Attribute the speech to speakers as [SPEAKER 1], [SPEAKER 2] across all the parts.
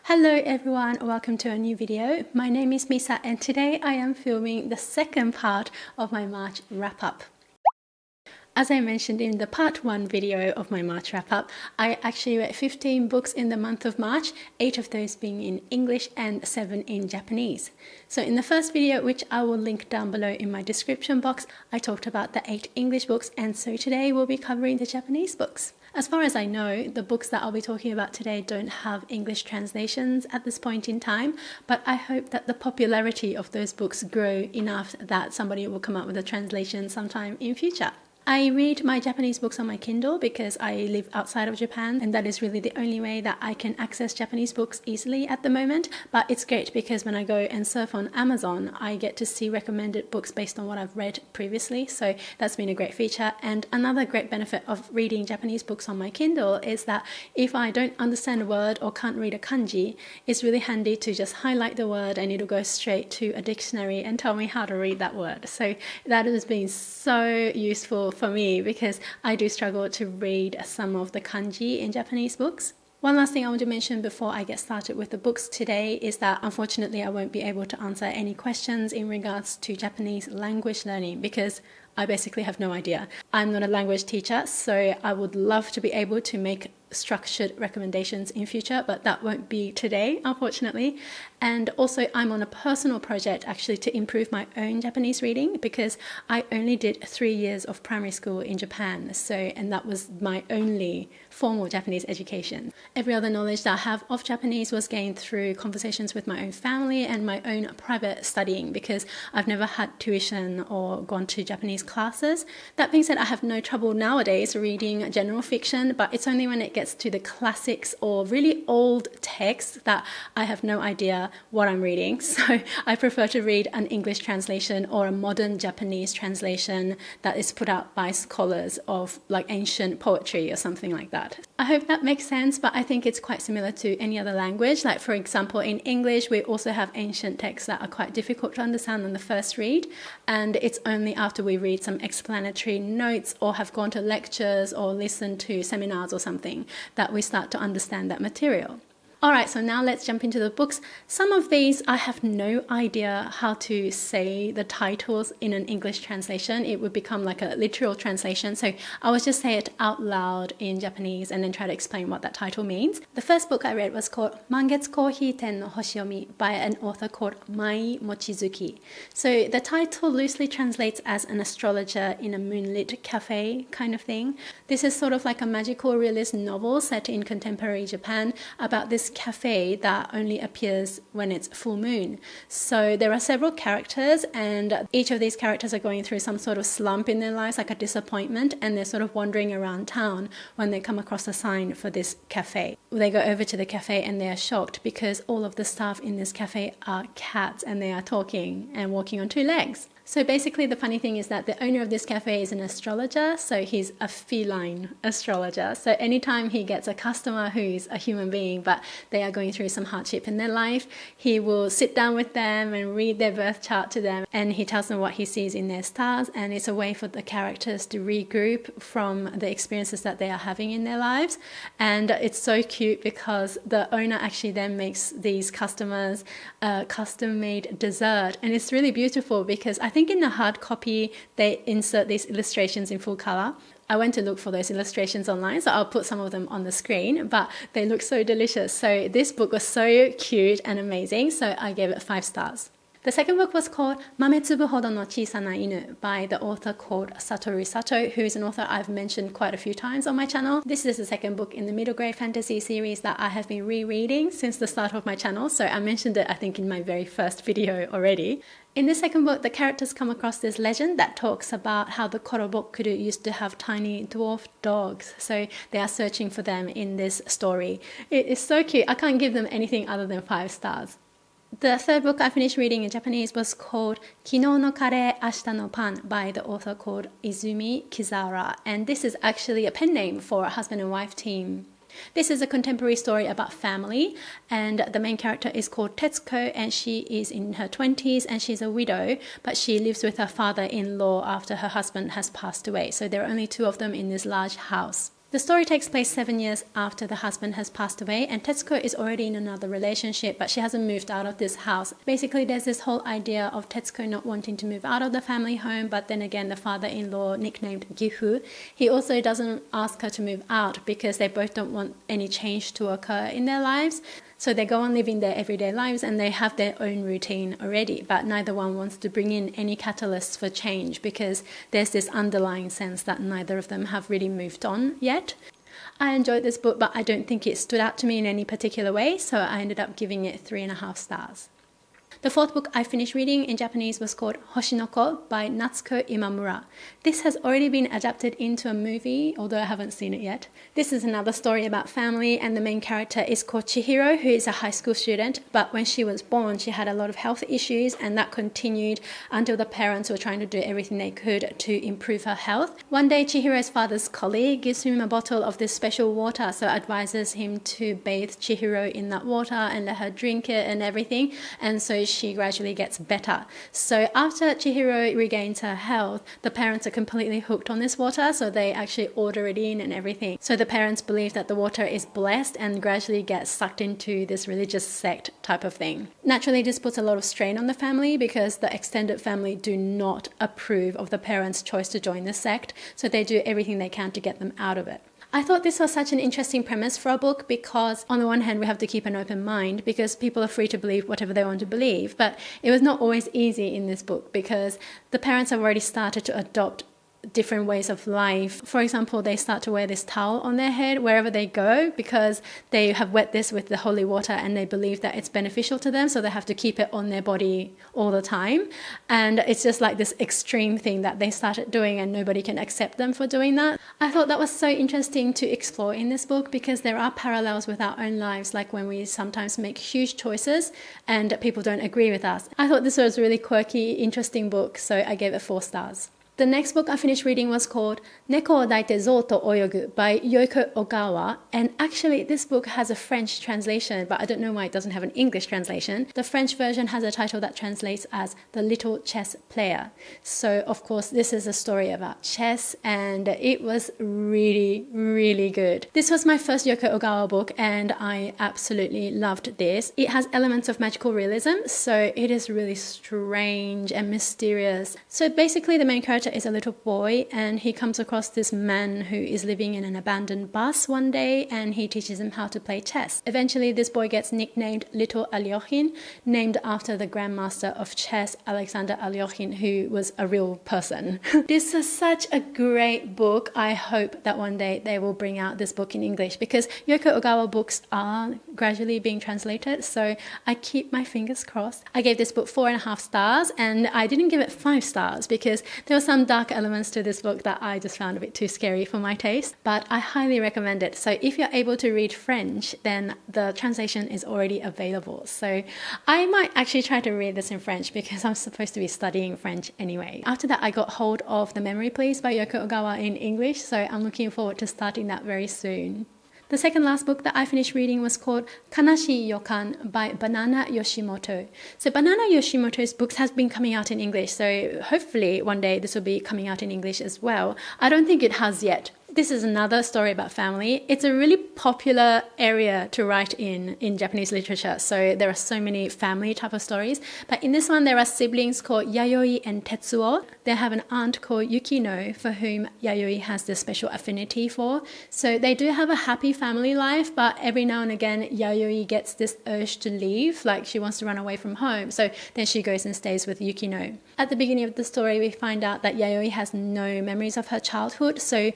[SPEAKER 1] Hello everyone, welcome to a new video. My name is Misa and today I am filming the second part of my March wrap-up. As I mentioned in the part 1 video of my March wrap-up, I actually read 15 books in the month of March, 8 of those being in English and 7 in Japanese. So in the first video, which I will link down below in my description box, I talked about the 8 English books, and so today we'll be covering the Japanese books. As far as I know, the books that I'll be talking about today don't have English translations at this point in time, but I hope that the popularity of those books grow enough that somebody will come up with a translation sometime in future. I read my Japanese books on my Kindle because I live outside of Japan, and that is really the only way that I can access Japanese books easily at the moment. But it's great because when I go and surf on Amazon, I get to see recommended books based on what I've read previously, so that's been a great feature. And another great benefit of reading Japanese books on my Kindle is that if I don't understand a word or can't read a kanji, it's really handy to just highlight the word and it'll go straight to a dictionary and tell me how to read that word. So that has been so useful for me because I do struggle to read some of the kanji in Japanese books. One last thing I want to mention before I get started with the books today is that unfortunately I won't be able to answer any questions in regards to Japanese language learning because I basically have no idea. I'm not a language teacher, so I would love to be able to make structured recommendations in future, but that won't be today, unfortunately. And also I'm on a personal project actually to improve my own Japanese reading because I only did 3 years of primary school in Japan, and that was my only formal Japanese education. Every other knowledge that I have of Japanese was gained through conversations with my own family and my own private studying because I've never had tuition or gone to Japanese classes. That being said, I have no trouble nowadays reading general fiction, but it's only when it gets to the classics or really old texts that I have no idea what I'm reading. So I prefer to read an English translation or a modern Japanese translation that is put out by scholars of like ancient poetry or something like that. I hope that makes sense, but I think it's quite similar to any other language. Like for example, in English, we also have ancient texts that are quite difficult to understand on the first read, and it's only after we read some explanatory notes or have gone to lectures or listened to seminars or something that we start to understand that material. Alright, so now let's jump into the books. Some of these I have no idea how to say the titles in an English translation. It would become like a literal translation, so I will just say it out loud in Japanese and then try to explain what that title means. The first book I read was called Mangetsukohi No Hoshiomi by an author called Mochizuki. So the title loosely translates as an astrologer in a moonlit cafe kind of thing. This is sort of like a magical realist novel set in contemporary Japan about this cafe that only appears when it's full moon. So there are several characters and each of these characters are going through some sort of slump in their lives, like a disappointment, and they're sort of wandering around town when they come across a sign for this cafe. They go over to the cafe and they are shocked because all of the staff in this cafe are cats and they are talking and walking on 2 legs. So basically the funny thing is that the owner of this cafe is an astrologer, so he's a feline astrologer. So anytime he gets a customer who is a human being but they are going through some hardship in their life, he will sit down with them and read their birth chart to them, and he tells them what he sees in their stars, and it's a way for the characters to regroup from the experiences that they are having in their lives. And it's so cute because the owner actually then makes these customers a custom-made dessert, and it's really beautiful because I think in the hard copy they insert these illustrations in full color. I went to look for those illustrations online, so I'll put some of them on the screen, but they look so delicious. So this book was so cute and amazing, so I gave it 5 stars. The second book was called Mametsubu Hold On Chiisana Inu by the author called Satoru Sato, who is an author I've mentioned quite a few times on my channel. This is the second book in the middle grade fantasy series that I have been rereading since the start of my channel, so I mentioned it I think in my very first video already. In the second book, the characters come across this legend that talks about how the Korobokuru used to have tiny dwarf dogs, so they are searching for them in this story. It is so cute. I can't give them anything other than 5 stars. The third book I finished reading in Japanese was called Kinonokare Ashtanopan by the author called Izumi Kizara, and this is actually a pen name for a husband and wife team. This is a contemporary story about family, and the main character is called Natsuko, and she is in her 20s and she's a widow, but she lives with her father-in-law after her husband has passed away. So there are only 2 of them in this large house. The story takes place 7 years after the husband has passed away, and Tetsuko is already in another relationship, but she hasn't moved out of this house. Basically, there's this whole idea of Tetsuko not wanting to move out of the family home, but then again, the father-in-law, nicknamed Gifu, he also doesn't ask her to move out because they both don't want any change to occur in their lives. So they go on living their everyday lives and they have their own routine already, but neither one wants to bring in any catalysts for change because there's this underlying sense that neither of them have really moved on yet. I enjoyed this book, but I don't think it stood out to me in any particular way, so I ended up giving it 3.5 stars. The fourth book I finished reading in Japanese was called Hoshinoko by Natsuko Imamura. This has already been adapted into a movie, although I haven't seen it yet. This is another story about family, and the main character is called Chihiro, who is a high school student, but when she was born she had a lot of health issues, and that continued until the parents were trying to do everything they could to improve her health. One day Chihiro's father's colleague gives him a bottle of this special water, so advises him to bathe Chihiro in that water and let her drink it and everything, and so she gradually gets better. So after Chihiro regains her health, the parents are completely hooked on this water, so they actually order it in and everything. So the parents believe that the water is blessed and gradually get sucked into this religious sect type of thing. Naturally, this puts a lot of strain on the family because the extended family do not approve of the parents' choice to join the sect, so they do everything they can to get them out of it. I thought this was such an interesting premise for a book because on the one hand we have to keep an open mind because people are free to believe whatever they want to believe, but it was not always easy in this book because the parents have already started to adopt different ways of life. For example, they start to wear this towel on their head wherever they go because they have wet this with the holy water and they believe that it's beneficial to them, so they have to keep it on their body all the time. And it's just like this extreme thing that they started doing and nobody can accept them for doing that. I thought that was so interesting to explore in this book because there are parallels with our own lives, like when we sometimes make huge choices and people don't agree with us. I thought this was a really quirky, interesting book, so I gave it 4 stars. The next book I finished reading was called Nekoを抱いて象と泳ぐ by Yoko Ogawa, and actually this book has a French translation, but I don't know why it doesn't have an English translation. The French version has a title that translates as The Little Chess Player. So of course this is a story about chess, and it was really, really good. This was my first Yoko Ogawa book and I absolutely loved this. It has elements of magical realism, so it is really strange and mysterious. So basically the main character is a little boy and he comes across this man who is living in an abandoned bus one day and he teaches him how to play chess. Eventually this boy gets nicknamed Little Alyoshin, named after the grandmaster of chess Alexander Alyoshin, who was a real person. This is such a great book. I hope that one day they will bring out this book in English because Yoko Ogawa books are gradually being translated, so I keep my fingers crossed. I gave this book 4.5 stars and I didn't give it 5 stars because there was some dark elements to this book that I just found a bit too scary for my taste, but I highly recommend it. So if you're able to read French, then the translation is already available. So I might actually try to read this in French because I'm supposed to be studying French anyway. After that, I got hold of The Memory Please by Yoko Ogawa in English, so I'm looking forward to starting that very soon. The second last book that I finished reading was called Kanashi Yokan by Banana Yoshimoto. So Banana Yoshimoto's books has been coming out in English, so hopefully one day this will be coming out in English as well. I don't think it has yet. This is another story about family. It's a really popular area to write in Japanese literature, so there are so many family type of stories. But in this one, there are siblings called Yayoi and Tetsuo. They have an aunt called Yukino, for whom Yayoi has this special affinity for. So they do have a happy family life, but every now and again, Yayoi gets this urge to leave, like she wants to run away from home. So then she goes and stays with Yukino. At the beginning of the story, we find out that Yayoi has no memories of her childhood, so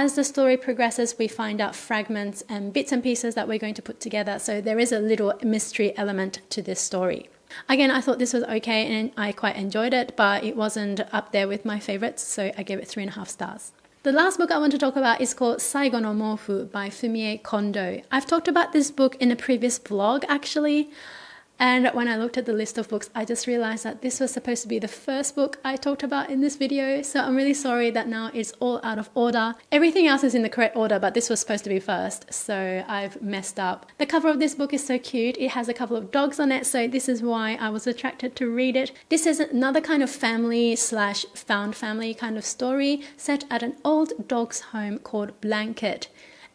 [SPEAKER 1] as the story progresses, we find out fragments and bits and pieces that we're going to put together. So there is a little mystery element to this story. Again, I thought this was okay and I quite enjoyed it, but it wasn't up there with my favorites, so I gave it 3.5 stars. The last book I want to talk about is called Saigon Omofu by Fumie Kondo. I've talked about this book in a previous vlog actually, And when I looked at the list of books, I just realized that this was supposed to be the first book I talked about in this video. So I'm really sorry that now it's all out of order. Everything else is in the correct order, but this was supposed to be first. So I've messed up. The cover of this book is so cute. It has a couple of dogs on it. So this is why I was attracted to read it. This is another kind of family slash found family kind of story set at an old dog's home called Blanket.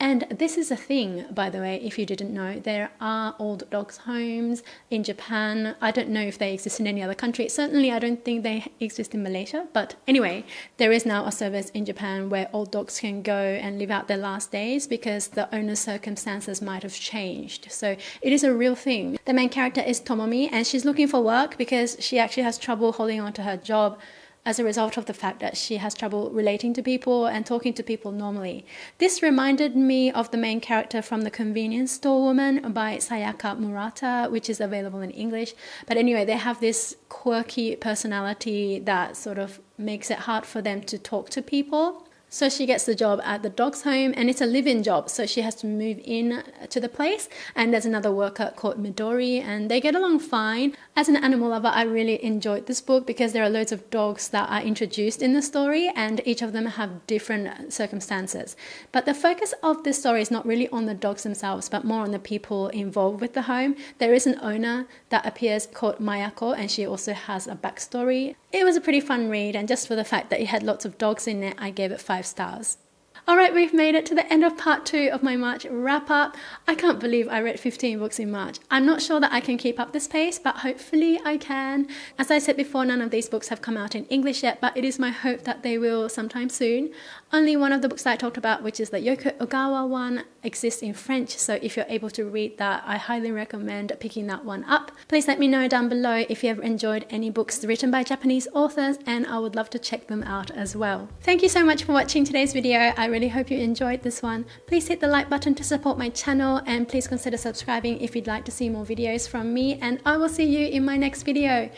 [SPEAKER 1] And this is a thing, by the way, if you didn't know. There are old dogs' homes in Japan. I don't know if they exist in any other country. Certainly, I don't think they exist in Malaysia. But anyway, there is now a service in Japan where old dogs can go and live out their last days because the owner's circumstances might have changed. So it is a real thing. The main character is Tomomi, and she's looking for work because she actually has trouble holding on to her job as a result of the fact that she has trouble relating to people and talking to people normally. This reminded me of the main character from The Convenience Store Woman by Sayaka Murata, which is available in English. But anyway, they have this quirky personality that sort of makes it hard for them to talk to people. So she gets the job at the dog's home, and it's a live-in job, so she has to move in to the place. And there's another worker called Midori, and they get along fine. As an animal lover, I really enjoyed this book because there are loads of dogs that are introduced in the story, and each of them have different circumstances. But the focus of this story is not really on the dogs themselves, but more on the people involved with the home. There is an owner that appears called Mayako, and she also has a backstory. It was a pretty fun read, and just for the fact that it had lots of dogs in it, I gave it 5 stars. Alright, we've made it to the end of part 2 of my March wrap up. I can't believe I read 15 books in March. I'm not sure that I can keep up this pace, but hopefully I can. As I said before, none of these books have come out in English yet, but it is my hope that they will sometime soon. Only one of the books that I talked about, which is the Yoko Ogawa one, exists in French, so if you're able to read that, I highly recommend picking that one up. Please let me know down below if you have enjoyed any books written by Japanese authors, and I would love to check them out as well. Thank you so much for watching today's video. I really hope you enjoyed this one. Please hit the like button to support my channel, and please consider subscribing if you'd like to see more videos from me, and I will see you in my next video.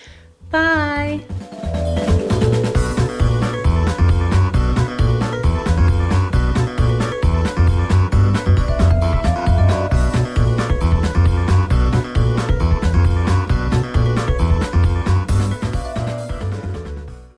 [SPEAKER 1] Bye!